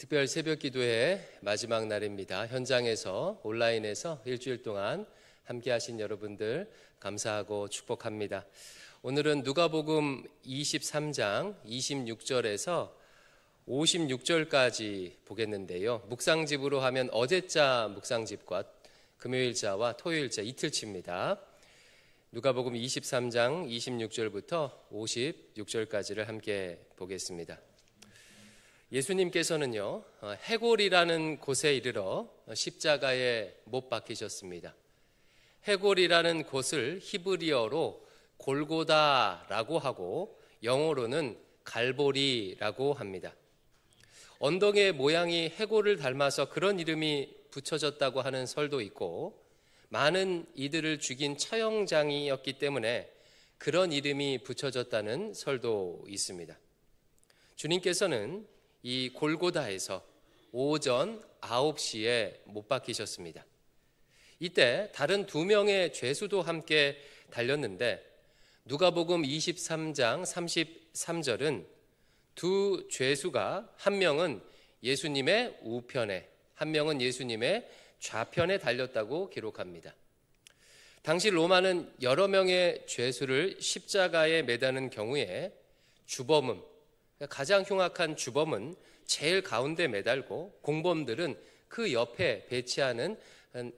특별 새벽 기도회 마지막 날입니다. 현장에서 온라인에서 일주일 동안 함께 하신 여러분들 감사하고 축복합니다. 오늘은 누가복음 23장 26절에서 56절까지 보겠는데요. 묵상집으로 하면 어제자 묵상집과 금요일자와 토요일자 이틀치입니다. 누가복음 23장 26절부터 56절까지를 함께 보겠습니다. 예수님께서는요, 해골이라는 곳에 이르러 십자가에 못 박히셨습니다. 해골이라는 곳을 히브리어로 골고다라고 하고 영어로는 갈보리라고 합니다. 언덕의 모양이 해골을 닮아서 그런 이름이 붙여졌다고 하는 설도 있고, 많은 이들을 죽인 처형장이었기 때문에 그런 이름이 붙여졌다는 설도 있습니다. 주님께서는 이 골고다에서 오전 9시에 못 박히셨습니다. 이때 다른 두 명의 죄수도 함께 달렸는데 누가복음 23장 33절은 두 죄수가 한 명은 예수님의 우편에, 한 명은 예수님의 좌편에 달렸다고 기록합니다. 당시 로마는 여러 명의 죄수를 십자가에 매다는 경우에 주범은, 가장 흉악한 주범은 제일 가운데 매달고 공범들은 그 옆에 배치하는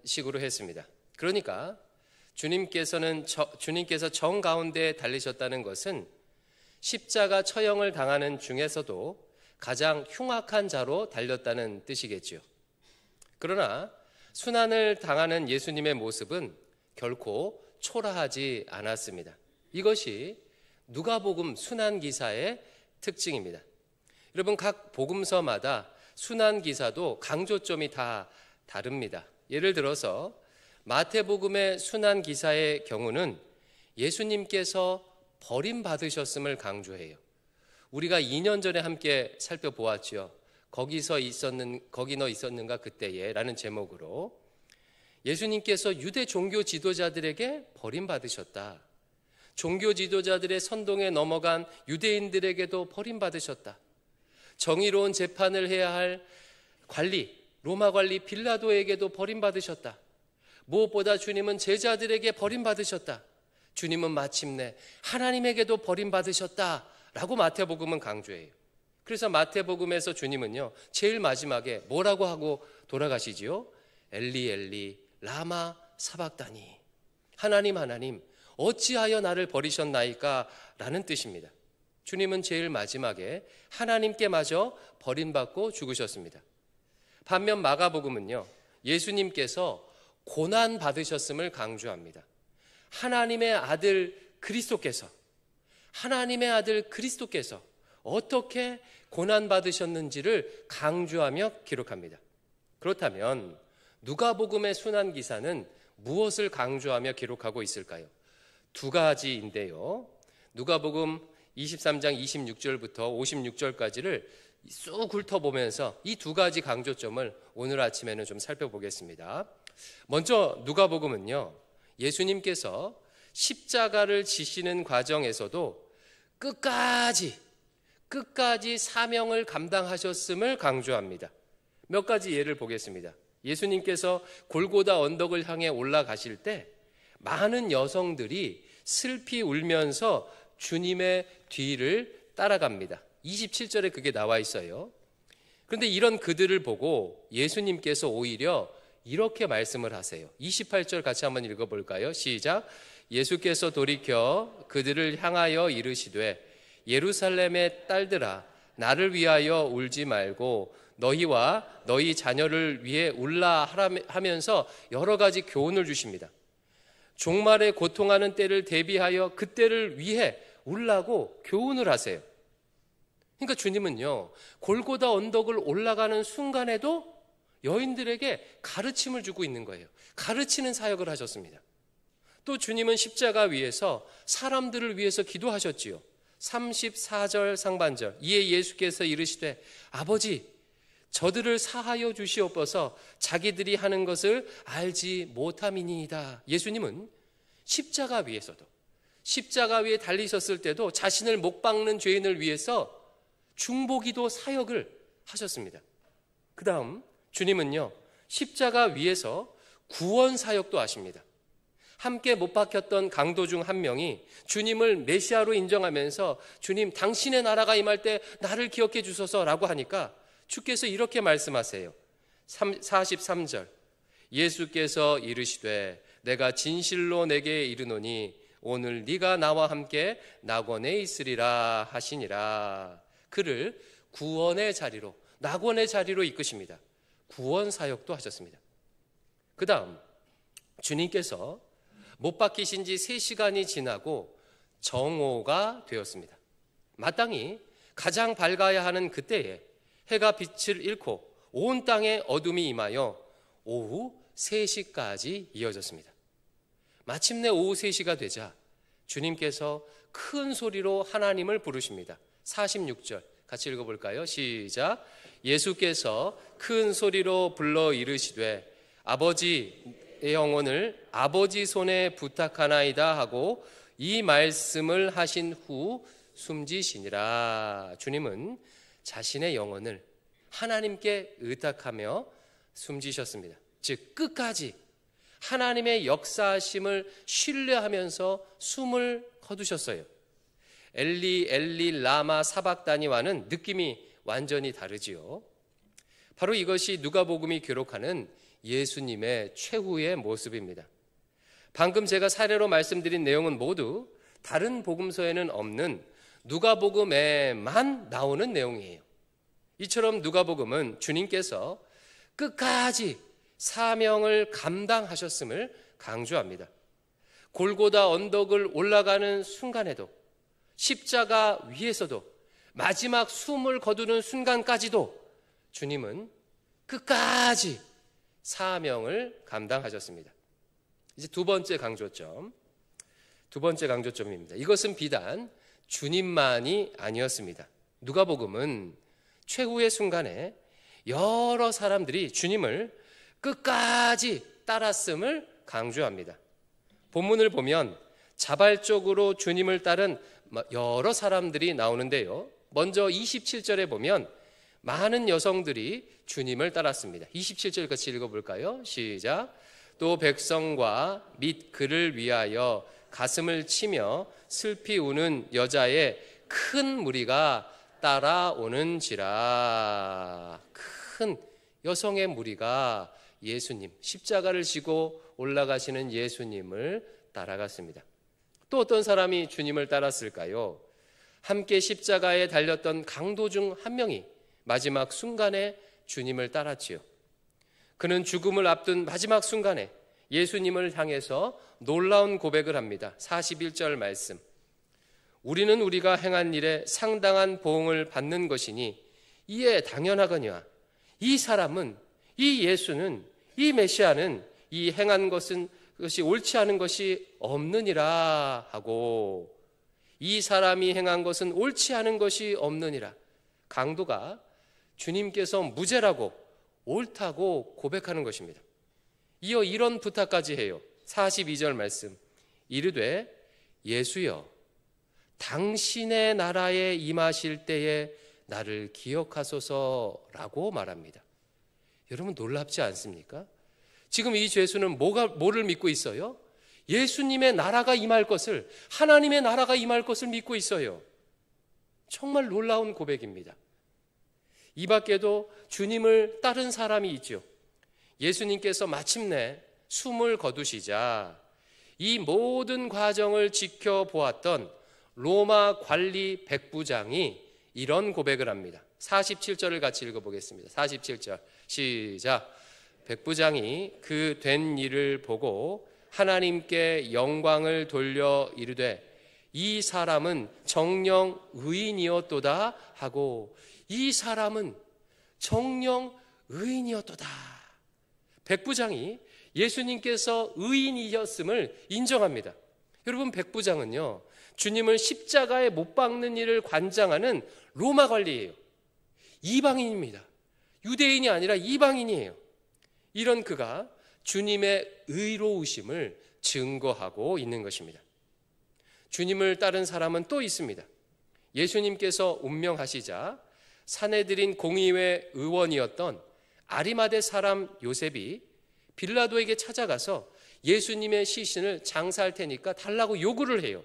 식으로 했습니다. 그러니까 주님께서 정 가운데에 달리셨다는 것은 십자가 처형을 당하는 중에서도 가장 흉악한 자로 달렸다는 뜻이겠죠. 그러나 순환을 당하는 예수님의 모습은 결코 초라하지 않았습니다. 이것이 누가복음 순환 기사의 특징입니다. 여러분, 각 복음서마다 순환 기사도 강조점이 다 다릅니다. 예를 들어서 마태복음의 순환 기사의 경우는 예수님께서 버림받으셨음을 강조해요. 우리가 2년 전에 함께 살펴보았죠. 거기 너 있었는가 그때에 라는 제목으로 예수님께서 유대 종교 지도자들에게 버림받으셨다. 종교 지도자들의 선동에 넘어간 유대인들에게도 버림받으셨다. 정의로운 재판을 해야 할 로마 관리 빌라도에게도 버림받으셨다. 무엇보다 주님은 제자들에게 버림받으셨다. 주님은 마침내 하나님에게도 버림받으셨다라고 마태복음은 강조해요. 그래서 마태복음에서 주님은요, 제일 마지막에 뭐라고 하고 돌아가시지요? 엘리 엘리 라마 사박다니, 하나님 하나님 어찌하여 나를 버리셨나이까? 라는 뜻입니다. 주님은 제일 마지막에 하나님께 마저 버림받고 죽으셨습니다. 반면 마가복음은요, 예수님께서 고난받으셨음을 강조합니다. 하나님의 아들 그리스도께서 어떻게 고난받으셨는지를 강조하며 기록합니다. 그렇다면 누가복음의 순환기사는 무엇을 강조하며 기록하고 있을까요? 두 가지인데요. 누가복음 23장 26절부터 56절까지를 쑥 훑어보면서 이 두 가지 강조점을 오늘 아침에는 좀 살펴보겠습니다. 먼저 누가복음은요, 예수님께서 십자가를 지시는 과정에서도 끝까지 사명을 감당하셨음을 강조합니다. 몇 가지 예를 보겠습니다. 예수님께서 골고다 언덕을 향해 올라가실 때 많은 여성들이 슬피 울면서 주님의 뒤를 따라갑니다. 27절에 그게 나와 있어요. 그런데 이런 그들을 보고 예수님께서 오히려 이렇게 말씀을 하세요. 28절 같이 한번 읽어볼까요? 시작. 예수께서 돌이켜 그들을 향하여 이르시되 예루살렘의 딸들아, 나를 위하여 울지 말고 너희와 너희 자녀를 위해 울라 하면서 여러 가지 교훈을 주십니다. 종말에 고통하는 때를 대비하여 그때를 위해 울라고 교훈을 하세요. 그러니까 주님은요, 골고다 언덕을 올라가는 순간에도 여인들에게 가르침을 주고 있는 거예요. 가르치는 사역을 하셨습니다. 또 주님은 십자가 위에서 사람들을 위해서 기도하셨지요. 34절 상반절, 이에 예수께서 이르시되 아버지 저들을 사하여 주시옵소서, 자기들이 하는 것을 알지 못함이니이다. 예수님은 십자가 위에서도, 십자가 위에 달리셨을 때도 자신을 못 박는 죄인을 위해서 중보기도 사역을 하셨습니다. 그 다음 주님은요, 십자가 위에서 구원 사역도 하십니다. 함께 못 박혔던 강도 중 한 명이 주님을 메시아로 인정하면서 주님 당신의 나라가 임할 때 나를 기억해 주소서라고 하니까 주께서 이렇게 말씀하세요. 43절 예수께서 이르시되 내가 진실로 내게 이르노니 오늘 네가 나와 함께 낙원에 있으리라 하시니라. 그를 구원의 자리로, 낙원의 자리로 이끄십니다. 구원 사역도 하셨습니다. 그 다음 주님께서 못 박히신 지 3시간이 지나고 정오가 되었습니다. 마땅히 가장 밝아야 하는 그때에 해가 빛을 잃고 온 땅에 어둠이 임하여 오후 3시까지 이어졌습니다. 마침내 오후 3시가 되자 주님께서 큰 소리로 하나님을 부르십니다. 46절 같이 읽어볼까요? 시작. 예수께서 큰 소리로 불러 이르시되 아버지의 영혼을 아버지 손에 부탁하나이다 하고 이 말씀을 하신 후 숨지시니라. 주님은 자신의 영혼을 하나님께 의탁하며 숨지셨습니다. 즉 끝까지 하나님의 역사하심을 신뢰하면서 숨을 거두셨어요. 엘리 엘리 라마 사박다니와는 느낌이 완전히 다르지요. 바로 이것이 누가복음이 기록하는 예수님의 최후의 모습입니다. 방금 제가 사례로 말씀드린 내용은 모두 다른 복음서에는 없는 누가복음에만 나오는 내용이에요. 이처럼 누가복음은 주님께서 끝까지 사명을 감당하셨음을 강조합니다. 골고다 언덕을 올라가는 순간에도, 십자가 위에서도, 마지막 숨을 거두는 순간까지도 주님은 끝까지 사명을 감당하셨습니다. 이제 두 번째 강조점입니다. 이것은 비단 주님만이 아니었습니다. 누가복음은 최후의 순간에 여러 사람들이 주님을 끝까지 따랐음을 강조합니다. 본문을 보면 자발적으로 주님을 따른 여러 사람들이 나오는데요. 먼저 27절에 보면 많은 여성들이 주님을 따랐습니다. 27절 같이 읽어볼까요? 시작. 또 백성과 및 그를 위하여 가슴을 치며 슬피 우는 여자의 큰 무리가 따라오는지라. 큰 여성의 무리가 예수님, 십자가를 지고 올라가시는 예수님을 따라갔습니다. 또 어떤 사람이 주님을 따랐을까요? 함께 십자가에 달렸던 강도 중 한 명이 마지막 순간에 주님을 따랐지요. 그는 죽음을 앞둔 마지막 순간에 예수님을 향해서 놀라운 고백을 합니다. 41절 말씀. 우리는 우리가 행한 일에 상당한 보응을 받는 것이니 이에 당연하거니와 이 사람은, 이 예수는, 이 메시아는 이 행한 것이 옳지 않은 것이 없느니라 하고, 이 사람이 행한 것은 옳지 않은 것이 없느니라. 강도가 주님께서 무죄라고 옳다고 고백하는 것입니다. 이어 이런 부탁까지 해요. 42절 말씀. 이르되 예수여 당신의 나라에 임하실 때에 나를 기억하소서라고 말합니다. 여러분 놀랍지 않습니까? 지금 이 죄수는 뭐를 믿고 있어요? 예수님의 나라가 임할 것을, 하나님의 나라가 임할 것을 믿고 있어요. 정말 놀라운 고백입니다. 이 밖에도 주님을 따른 사람이 있죠. 예수님께서 마침내 숨을 거두시자 이 모든 과정을 지켜보았던 로마 관리 백부장이 이런 고백을 합니다. 47절을 같이 읽어보겠습니다. 47절 시작. 백부장이 그 된 일을 보고 하나님께 영광을 돌려 이르되 이 사람은 정령 의인이었도다 하고, 이 사람은 정령 의인이었도다. 백부장이 예수님께서 의인이었음을 인정합니다. 여러분 백부장은요, 주님을 십자가에 못 박는 일을 관장하는 로마 관리예요. 이방인입니다. 유대인이 아니라 이방인이에요. 이런 그가 주님의 의로우심을 증거하고 있는 것입니다. 주님을 따른 사람은 또 있습니다. 예수님께서 운명하시자 사내들인 공의회 의원이었던 아리마대 사람 요셉이 빌라도에게 찾아가서 예수님의 시신을 장사할 테니까 달라고 요구를 해요.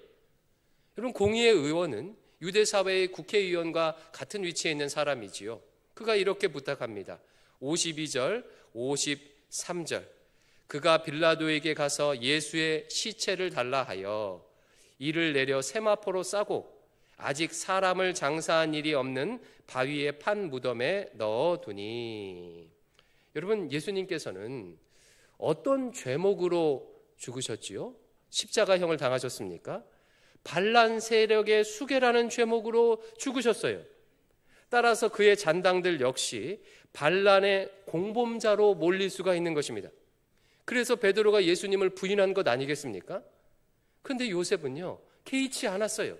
여러분, 공의의 의원은 유대 사회의 국회의원과 같은 위치에 있는 사람이지요. 그가 이렇게 부탁합니다. 52절, 53절. 그가 빌라도에게 가서 예수의 시체를 달라 하여 이를 내려 세마포로 싸고 아직 사람을 장사한 일이 없는 바위에 판 무덤에 넣어두니. 여러분, 예수님께서는 어떤 죄목으로 죽으셨지요? 십자가형을 당하셨습니까? 반란 세력의 수괴라는 죄목으로 죽으셨어요. 따라서 그의 잔당들 역시 반란의 공범자로 몰릴 수가 있는 것입니다. 그래서 베드로가 예수님을 부인한 것 아니겠습니까? 그런데 요셉은요, 개의치 않았어요.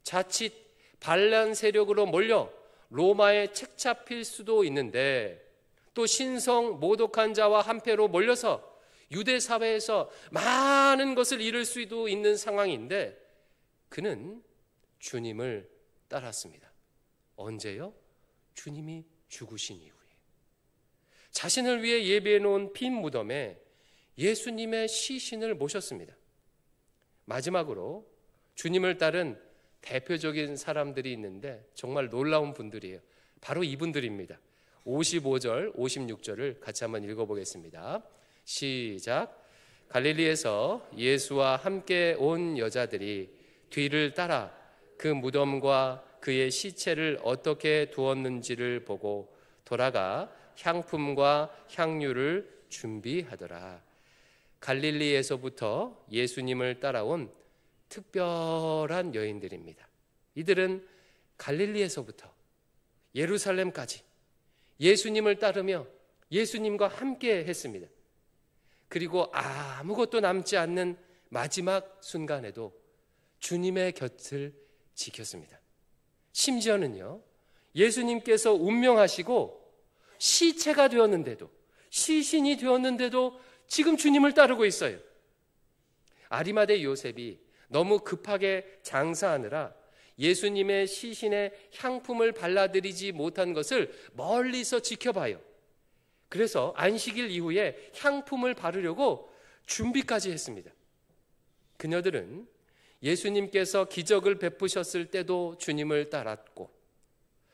자칫 반란 세력으로 몰려 로마에 책잡힐 수도 있는데, 또 신성 모독한 자와 한패로 몰려서 유대 사회에서 많은 것을 잃을 수도 있는 상황인데 그는 주님을 따랐습니다. 언제요? 주님이 죽으신 이후에. 자신을 위해 예비해 놓은 빈 무덤에 예수님의 시신을 모셨습니다. 마지막으로 주님을 따른 대표적인 사람들이 있는데 정말 놀라운 분들이에요. 바로 이분들입니다. 55절, 56절을 같이 한번 읽어보겠습니다. 시작. 갈릴리에서 예수와 함께 온 여자들이 뒤를 따라 그 무덤과 그의 시체를 어떻게 두었는지를 보고 돌아가 향품과 향유를 준비하더라. 갈릴리에서부터 예수님을 따라온 특별한 여인들입니다. 이들은 갈릴리에서부터 예루살렘까지 예수님을 따르며 예수님과 함께 했습니다. 그리고 아무것도 남지 않는 마지막 순간에도 주님의 곁을 지켰습니다. 심지어는요, 예수님께서 운명하시고 시체가 되었는데도, 시신이 되었는데도 지금 주님을 따르고 있어요. 아리마대 요셉이 너무 급하게 장사하느라 예수님의 시신에 향품을 발라드리지 못한 것을 멀리서 지켜봐요. 그래서 안식일 이후에 향품을 바르려고 준비까지 했습니다. 그녀들은 예수님께서 기적을 베푸셨을 때도 주님을 따랐고,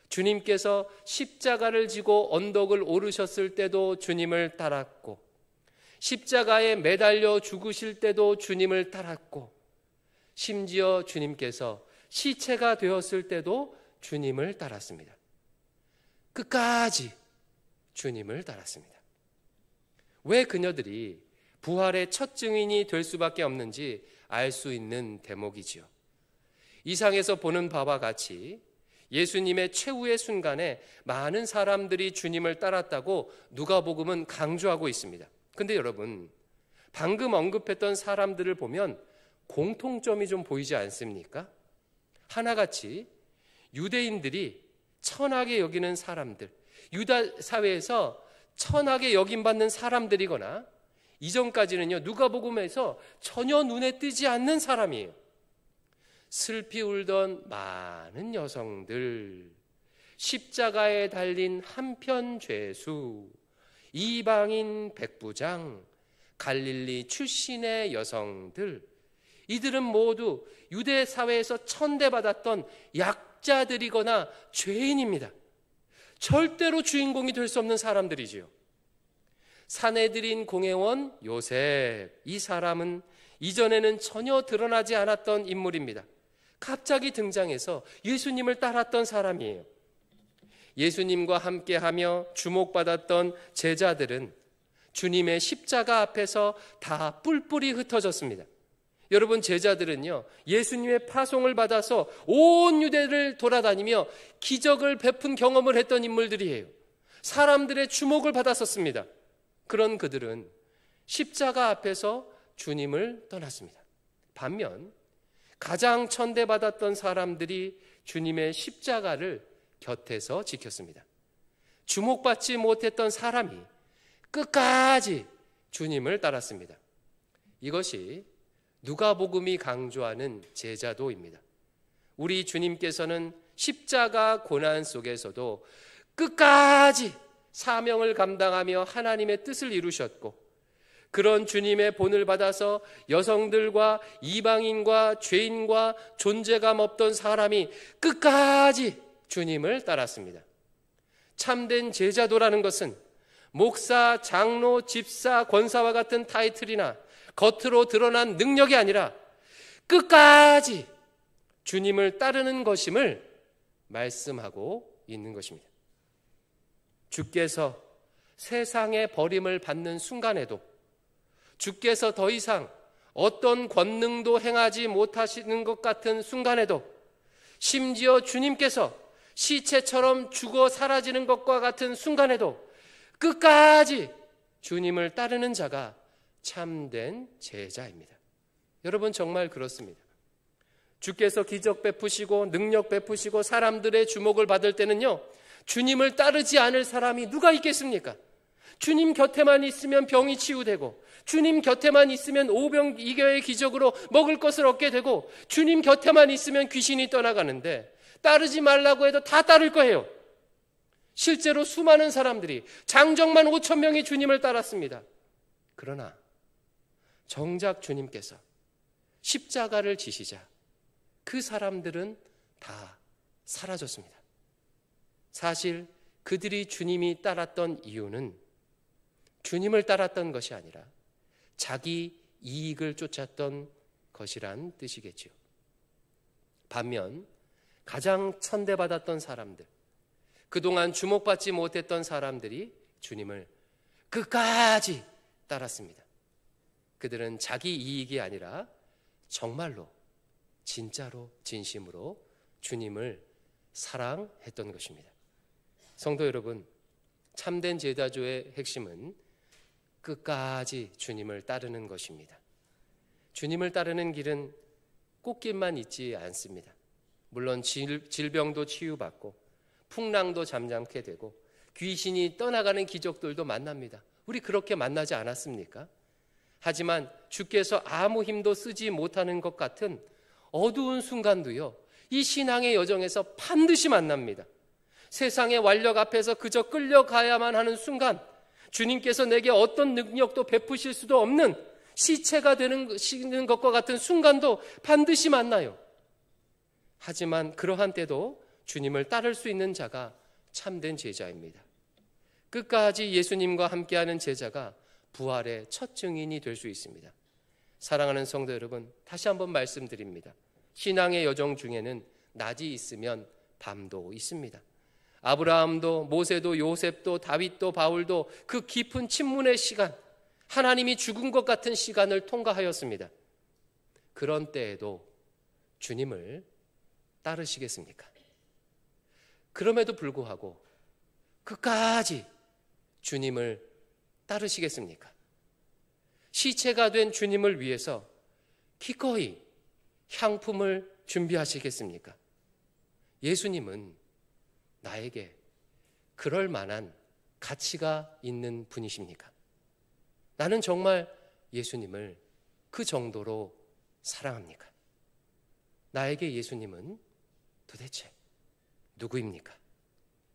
주님께서 십자가를 지고 언덕을 오르셨을 때도 주님을 따랐고, 십자가에 매달려 죽으실 때도 주님을 따랐고, 심지어 주님께서 시체가 되었을 때도 주님을 따랐습니다. 끝까지 주님을 따랐습니다. 왜 그녀들이 부활의 첫 증인이 될 수밖에 없는지 알 수 있는 대목이지요. 이 상에서 보는 바와 같이 예수님의 최후의 순간에 많은 사람들이 주님을 따랐다고 누가복음은 강조하고 있습니다. 근데 여러분, 방금 언급했던 사람들을 보면 공통점이 좀 보이지 않습니까? 하나같이 유대인들이 천하게 여기는 사람들, 유다 사회에서 천하게 여김받는 사람들이거나, 이전까지는요, 누가복음에서 전혀 눈에 띄지 않는 사람이에요. 슬피 울던 많은 여성들, 십자가에 달린 한편 죄수, 이방인 백부장, 갈릴리 출신의 여성들, 이들은 모두 유대 사회에서 천대받았던 약자들이거나 죄인입니다. 절대로 주인공이 될 수 없는 사람들이지요. 산헤드린 공회원 요셉, 이 사람은 이전에는 전혀 드러나지 않았던 인물입니다. 갑자기 등장해서 예수님을 따랐던 사람이에요. 예수님과 함께하며 주목받았던 제자들은 주님의 십자가 앞에서 다 뿔뿔이 흩어졌습니다. 여러분, 제자들은요, 예수님의 파송을 받아서 온 유대를 돌아다니며 기적을 베푼 경험을 했던 인물들이에요. 사람들의 주목을 받았었습니다. 그런 그들은 십자가 앞에서 주님을 떠났습니다. 반면 가장 천대받았던 사람들이 주님의 십자가를 곁에서 지켰습니다. 주목받지 못했던 사람이 끝까지 주님을 따랐습니다. 이것이 누가복음이 강조하는 제자도입니다. 우리 주님께서는 십자가 고난 속에서도 끝까지 사명을 감당하며 하나님의 뜻을 이루셨고, 그런 주님의 본을 받아서 여성들과 이방인과 죄인과 존재감 없던 사람이 끝까지 주님을 따랐습니다. 참된 제자도라는 것은 목사, 장로, 집사, 권사와 같은 타이틀이나 겉으로 드러난 능력이 아니라 끝까지 주님을 따르는 것임을 말씀하고 있는 것입니다. 주께서 세상의 버림을 받는 순간에도, 주께서 더 이상 어떤 권능도 행하지 못하시는 것 같은 순간에도, 심지어 주님께서 시체처럼 죽어 사라지는 것과 같은 순간에도 끝까지 주님을 따르는 자가 참된 제자입니다. 여러분, 정말 그렇습니다. 주께서 기적 베푸시고 능력 베푸시고 사람들의 주목을 받을 때는요, 주님을 따르지 않을 사람이 누가 있겠습니까? 주님 곁에만 있으면 병이 치유되고, 주님 곁에만 있으면 오병이어의 기적으로 먹을 것을 얻게 되고, 주님 곁에만 있으면 귀신이 떠나가는데, 따르지 말라고 해도 다 따를 거예요. 실제로 수많은 사람들이, 장정만 5,000명이 주님을 따랐습니다. 그러나 정작 주님께서 십자가를 지시자 그 사람들은 다 사라졌습니다. 사실 그들이 주님이 따랐던 이유는 주님을 따랐던 것이 아니라 자기 이익을 쫓았던 것이란 뜻이겠지요. 반면 가장 천대받았던 사람들, 그동안 주목받지 못했던 사람들이 주님을 끝까지 따랐습니다. 그들은 자기 이익이 아니라 정말로, 진짜로, 진심으로 주님을 사랑했던 것입니다. 성도 여러분, 참된 제자조의 핵심은 끝까지 주님을 따르는 것입니다. 주님을 따르는 길은 꽃길만 있지 않습니다. 물론 질병도 치유받고 풍랑도 잠잠게 되고 귀신이 떠나가는 기적들도 만납니다. 우리 그렇게 만나지 않았습니까? 하지만 주께서 아무 힘도 쓰지 못하는 것 같은 어두운 순간도요, 이 신앙의 여정에서 반드시 만납니다. 세상의 완력 앞에서 그저 끌려가야만 하는 순간, 주님께서 내게 어떤 능력도 베푸실 수도 없는 시체가 되는 것과 같은 순간도 반드시 만나요. 하지만 그러한 때도 주님을 따를 수 있는 자가 참된 제자입니다. 끝까지 예수님과 함께하는 제자가 부활의 첫 증인이 될 수 있습니다. 사랑하는 성도 여러분, 다시 한번 말씀드립니다. 신앙의 여정 중에는 낮이 있으면 밤도 있습니다. 아브라함도 모세도 요셉도 다윗도 바울도 그 깊은 침문의 시간, 하나님이 죽은 것 같은 시간을 통과하였습니다. 그런 때에도 주님을 따르시겠습니까? 그럼에도 불구하고 끝까지 주님을 따르시겠습니까? 시체가 된 주님을 위해서 기꺼이 향품을 준비하시겠습니까? 예수님은 나에게 그럴 만한 가치가 있는 분이십니까? 나는 정말 예수님을 그 정도로 사랑합니까? 나에게 예수님은 도대체 누구입니까?